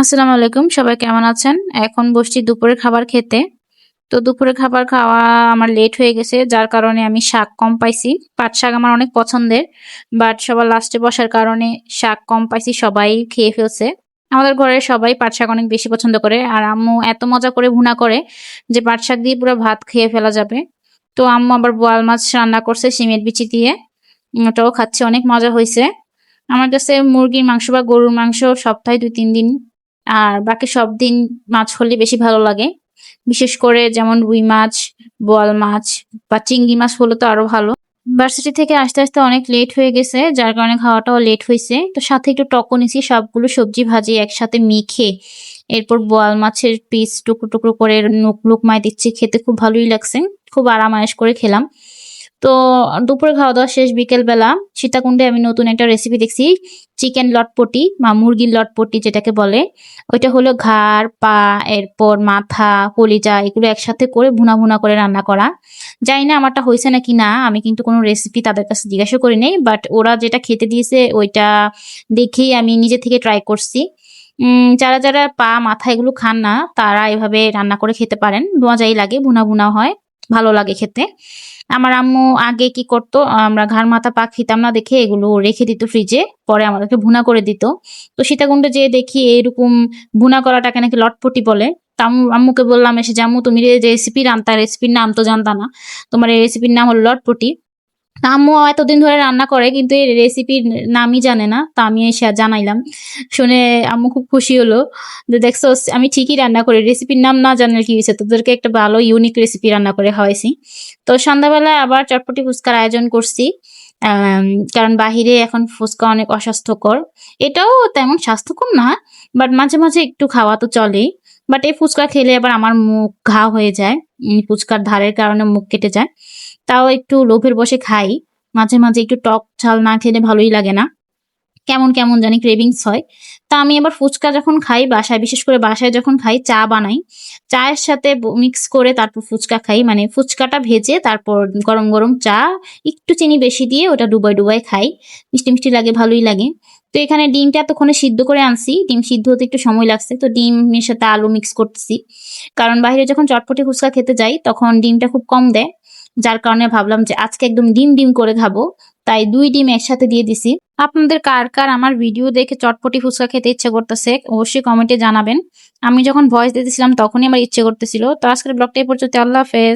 আসসালামু আলাইকুম, সবাই কেমন আছেন? এখন বসছি দুপুরের খাবার খেতে। তো দুপুরের খাবার খাওয়া আমার লেট হয়ে গেছে, যার কারণে আমি শাক কম পাইছি। পাট শাক আমার অনেক পছন্দের, বাট সবার লাস্টে বসার কারণে শাক কম পাইছি, সবাই খেয়ে ফেলছে। আমাদের ঘরে সবাই পাট শাক অনেক বেশি পছন্দ করে, আর আম্মু এত মজা করে ভুনা করে যে পাট শাক দিয়ে পুরো ভাত খেয়ে ফেলা যাবে। তো আম্মু আবার বোয়াল মাছ রান্না করছে সিমের বিচি দিয়ে, ওটাও খাচ্ছে, অনেক মজা হয়েছে। আমার কাছে মুরগির মাংস বা গরুর মাংস সপ্তাহে 2-3 দিন, আর বাকি সব দিন মাছ হলে বেশি ভালো লাগে। বিশেষ করে যেমন রুই মাছ, বোয়াল মাছ বা চিংড়ি মাছ হলে তো আরো ভালো। ভার্সিটি থেকে আসতে আসতে অনেক লেট হয়ে গেছে, যার কারণে খাওয়াটাও লেট হয়েছে। তো সাথে একটু টকও নিছি, সবগুলো সবজি ভাজি একসাথে মেখে এরপর বোয়াল মাছের পিস টুকরো টুকরো করে লোকমায় দিচ্ছি, খেতে খুব ভালোই লাগছে। খুব আরামায়েশ করে খেলাম। তো দুপুরে খাওয়া দাওয়া শেষ বিকেলবেলা সীতাকুণ্ডে আমি নতুন একটা রেসিপি দেখছি, চিকেন লটপটি বা মুরগির লটপটি যেটাকে বলে। ওইটা হলো ঘাড়, পা, এরপর মাথা, কলিজা এগুলো একসাথে করে ভুনা ভুনা করে রান্না করা। জানি না আমারটা হয়েছে নাকি না, আমি কিন্তু কোনো রেসিপি তাদের কাছে জিজ্ঞাসা করি নাই, বাট ওরা যেটা খেতে দিয়েছে ওইটা দেখেই আমি নিজে থেকে ট্রাই করছি। যারা যারা পা মাথা এগুলো খান না তারা এভাবে রান্না করে খেতে পারেন, মজাই লাগে, ভুনা ভুনা হয়, ভালো লাগে খেতে। আমার আম্মু আগে কি করতো, আমরা ঘাড় মাথা পা খেতাম না দেখে এগুলো রেখে দিত ফ্রিজে, পরে আমাদেরকে ভুনা করে দিত। তো সীতাকুণ্ডে যেয়ে দেখি এরকম ভুনা করাটাকে নাকি লটপটি বলে। তা আম্মুকে বললাম এসে যে, আম্মু তুমি যে রেসিপি রান্তা, রেসিপির নাম তো জানতা না, তোমার এই রেসিপির নাম হলো লটপটি। আম্মু এতদিন ধরে রান্না করে কিন্তু এই রেসিপির নামই জানে না, তা আমি এসে জানাইলাম। শুনে আম্মু খুব খুশি হলো যে দেখছো আমি ঠিকই রান্না করি, রেসিপির নাম না জানলে কি হয়েছে, তোদেরকে একটা ভালো ইউনিক রেসিপি রান্না করে খাওয়াইছি। তো সন্ধ্যাবেলায় আবার চটপটি ফুচকার আয়োজন করছি, কারণ বাহিরে এখন ফুচকা অনেক অস্বাস্থ্যকর। এটাও তেমন স্বাস্থ্যকর না, বাট মাঝে মাঝে একটু খাওয়া তো চলেই। বাট এই ফুচকা খেলে আবার আমার মুখ ঘা হয়ে যায়, ফুচকার ধারের কারণে মুখ কেটে যায়। তাও একটু লোভের বশে খাই, মাঝে মাঝে একটু টক ঝাল না খেলে ভালোই লাগে না, কেমন কেমন জানি ক্রেভিংস হয়। তা আমি আবার ফুচকা যখন খাই বাসায়, বিশেষ করে বাসায় যখন খাই, চা বানাই, চায়ের সাথে মিক্স করে তারপর ফুচকা খাই, মানে ফুচকাটা ভেজে তারপর গরম গরম চা একটু চিনি বেশি দিয়ে ওটা ডুবাই ডুবাই খাই, মিষ্টি মিষ্টি লাগে, ভালোই লাগে। তো এখানে ডিমটা এতক্ষণে সিদ্ধ করে আনছি, ডিম সিদ্ধ হতে একটু সময় লাগছে, তো ডিমের সাথে আলু মিক্স করতেছি, কারণ বাইরে যখন চটপটি ফুচকা খেতে যাই তখন ডিমটা খুব কম দেয়, যার কারণে ভাবলাম যে আজকে একদম ডিম ডিম করে খাবো, তাই 2 ডিম একসাথে দিয়ে দিছি। আপনাদের কার কার আমার ভিডিও দেখে চটপটি ফুচকা খেতে ইচ্ছে করতেছে অবশ্যই কমেন্টে জানাবেন। আমি যখন ভয়েস দিতেছিলাম তখনই আমার ইচ্ছে করতেছিল। তো আজকের ব্লগটা এই পর্যন্ত, আল্লাহ হাফেজ।